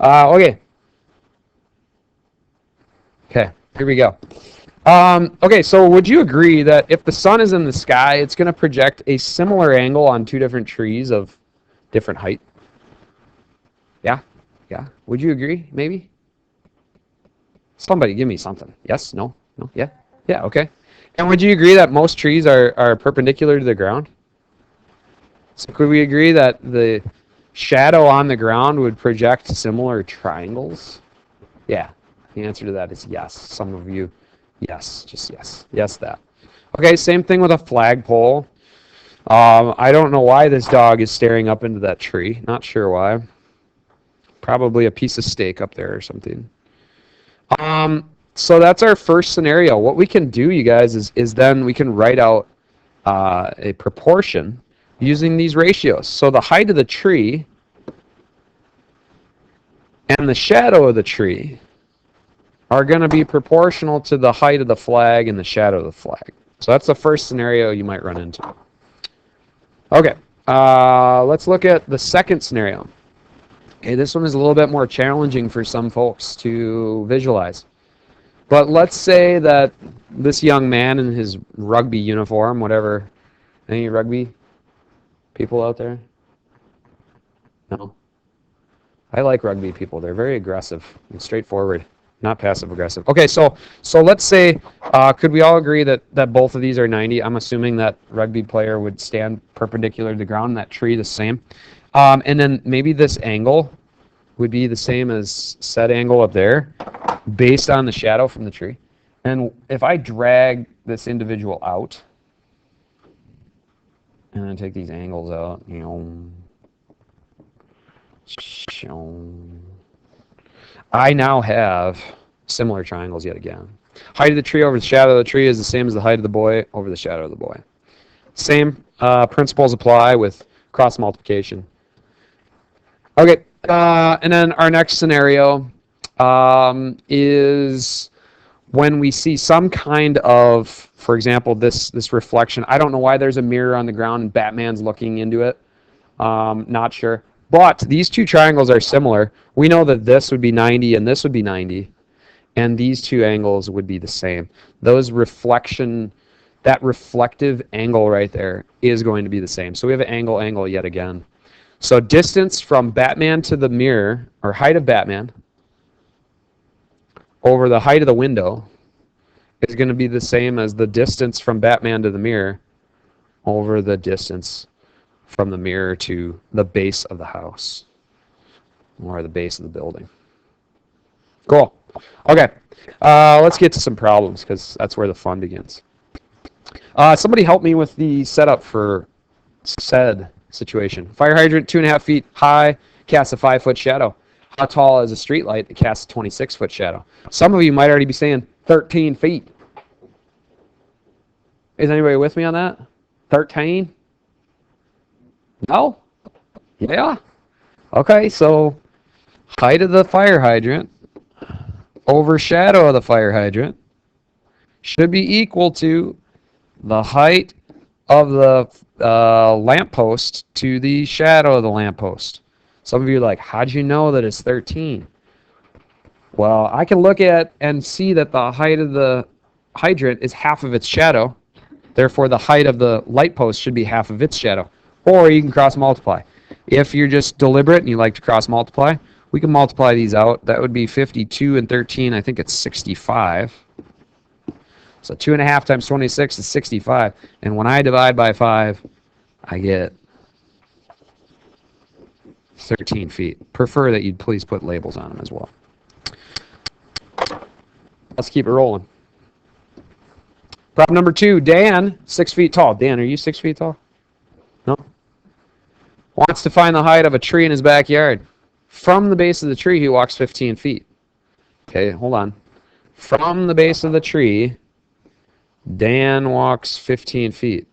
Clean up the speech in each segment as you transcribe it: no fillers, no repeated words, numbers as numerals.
Okay. Okay, here we go. Okay, so would you agree that if the sun is in the sky, it's going to project a similar angle on two different trees of different height? Yeah? Yeah? Would you agree, maybe? Somebody give me something. Yes? No? No? Yeah? Yeah, okay. And would you agree that most trees are perpendicular to the ground? So could we agree that the shadow on the ground would project similar triangles? Yeah. The answer to that is yes. Some of you, yes. Just yes. Yes, that. Okay, same thing with a flagpole. I don't know why this dog is staring up into that tree. Not sure why. Probably a piece of steak up there or something. So that's our first scenario. What we can do, you guys, is then we can write out a proportion using these ratios. So the height of the tree and the shadow of the tree are going to be proportional to the height of the flag and the shadow of the flag. So that's the first scenario you might run into. Okay, let's look at the second scenario. Okay, this one is a little bit more challenging for some folks to visualize. But let's say that this young man in his rugby uniform, whatever, any rugby people out there? No? I like rugby people. They're very aggressive and straightforward, not passive aggressive. Okay, so let's say, could we all agree that both of these are 90? I'm assuming that rugby player would stand perpendicular to the ground, and that tree the same. And then maybe this angle would be the same as said angle up there, based on the shadow from the tree. And if I drag this individual out, and then take these angles out, I now have similar triangles yet again. Height of the tree over the shadow of the tree is the same as the height of the boy over the shadow of the boy. Same principles apply with cross multiplication. Okay, and then our next scenario is when we see some kind of, for example, this reflection. I don't know why there's a mirror on the ground and Batman's looking into it. Not sure. But these two triangles are similar. We know that this would be 90 and this would be 90. And these two angles would be the same. That reflective angle right there is going to be the same. So we have an angle yet again. So distance from Batman to the mirror, or height of Batman, over the height of the window is going to be the same as the distance from Batman to the mirror over the distance from the mirror to the base of the house or the base of the building. Cool. Okay, let's get to some problems because that's where the fun begins. Somebody help me with the setup for said situation. Fire hydrant 2.5 feet high, casts a 5-foot shadow. How tall is a street light that casts a 26-foot shadow? Some of you might already be saying 13 feet. Is anybody with me on that? 13? No? Yeah? Okay, so height of the fire hydrant over shadow of the fire hydrant should be equal to the height of the lamppost to the shadow of the lamppost. Some of you are like, how'd you know that it's 13? Well, I can look at and see that the height of the hydrant is half of its shadow. Therefore, the height of the light post should be half of its shadow. Or you can cross multiply. If you're just deliberate and you like to cross multiply, we can multiply these out. That would be 52 and 13. I think it's 65. So 2.5 times 26 is 65. And when I divide by 5, I get 13 feet. Prefer that you'd please put labels on them as well. Let's keep it rolling. Problem number 2, Dan, 6 feet tall. Dan, are you 6 feet tall? No? Wants to find the height of a tree in his backyard. From the base of the tree, he walks 15 feet. Okay, hold on. From the base of the tree, Dan walks 15 feet.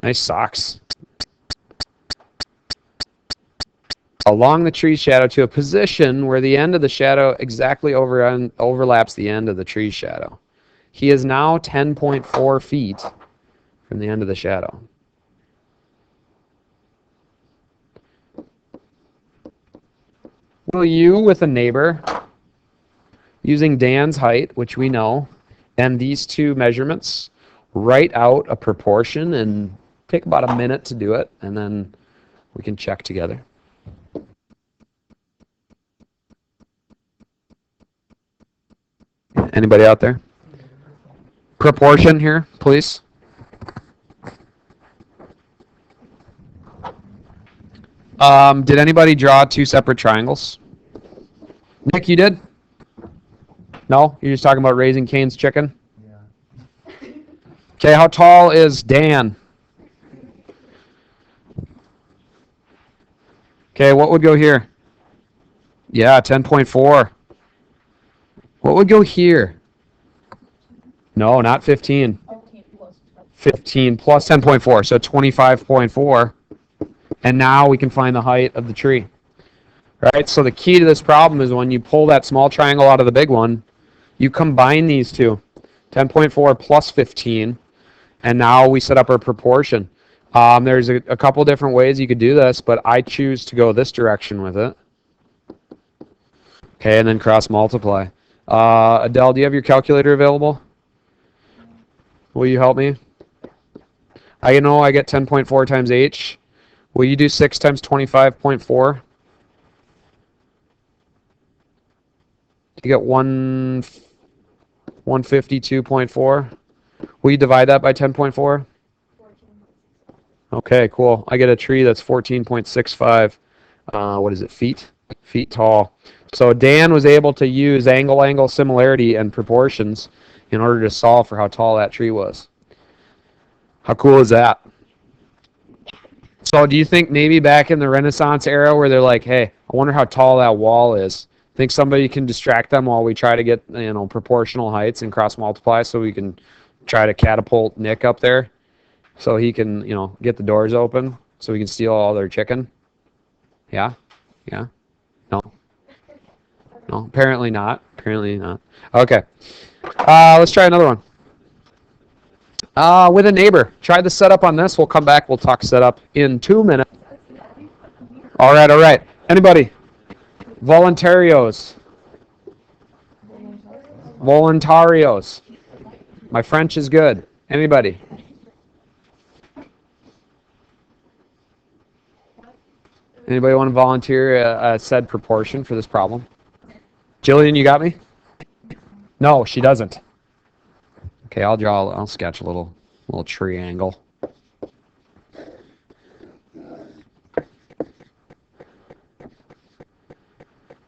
Nice socks. Along the tree shadow to a position where the end of the shadow exactly overlaps the end of the tree shadow. He is now 10.4 feet from the end of the shadow. you with a neighbor using Dan's height, which we know, and these two measurements, write out a proportion and take about a minute to do it, and then we can check together. Anybody out there? Proportion here, please. Did anybody draw two separate triangles? Nick, you did? No? You're just talking about Raising Cane's chicken? Yeah. Okay, how tall is Dan? Okay, what would go here? Yeah, 10.4. What would go here? No, not 15. 15 plus 10.4, so 25.4. And now we can find the height of the tree. Right? So the key to this problem is when you pull that small triangle out of the big one, you combine these two, 10.4 plus 15, and now we set up our proportion. There's a couple different ways you could do this, but I choose to go this direction with it. Okay, and then cross multiply. Adele, do you have your calculator available? Will you help me? I know I get 10.4 times h. Will you do 6 times 25.4? You get 152.4. Will you divide that by 10.4? Okay, cool. I get a tree that's 14.65. What is it? Feet tall. So Dan was able to use angle similarity and proportions in order to solve for how tall that tree was. How cool is that? So do you think maybe back in the Renaissance era where they're like, hey, I wonder how tall that wall is? Think somebody can distract them while we try to get, proportional heights and cross multiply so we can try to catapult Nick up there so he can, get the doors open so we can steal all their chicken? Yeah? Yeah? No? No, apparently not. Apparently not. Okay. Let's try another one. With a neighbor. Try the setup on this. We'll come back. We'll talk setup in 2 minutes. All right. Anybody? Voluntarios. My French is good. Anybody? Anybody want to volunteer a said proportion for this problem? Jillian, you got me? No, she doesn't. Okay, I'll sketch a little triangle.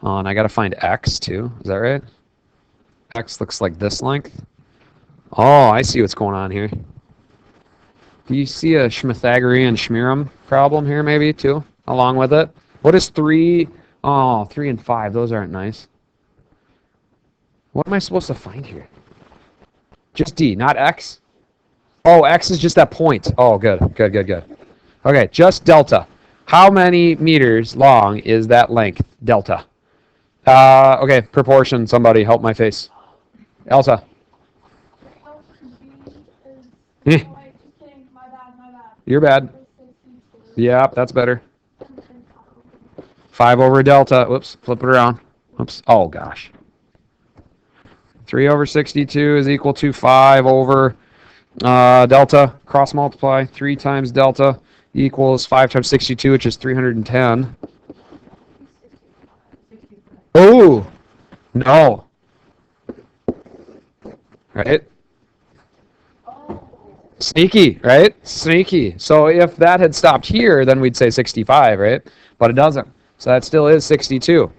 Oh, and I got to find x too. Is that right? X looks like this length. Oh, I see what's going on here. Do you see a Pythagorean Shmiram problem here maybe too, along with it? What is 3? Oh, 3 and 5. Those aren't nice. What am I supposed to find here? Just D, not X? Oh, X is just that point. Oh, good. Okay, just delta. How many meters long is that length, delta? Okay, proportion. Somebody help my face. Elsa. You're bad. Yeah, that's better. 5 over delta. Whoops, flip it around. Whoops. Oh, gosh. 3 over 62 is equal to 5 over delta. Cross multiply. 3 times delta equals 5 times 62, which is 310. Oh, no. Right? Sneaky, right? Sneaky. So if that had stopped here, then we'd say 65, right? But it doesn't. So that still is 62.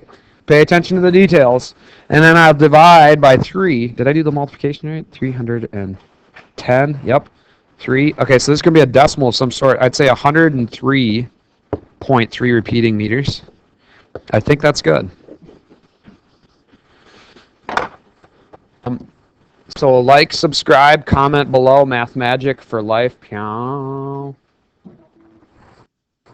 Pay attention to the details. And then I'll divide by 3. Did I do the multiplication right? 310. Yep. 3. Okay, so this is going to be a decimal of some sort. I'd say 103.3 repeating meters. I think that's good. So like, subscribe, comment below. Math Magic for life. Pew.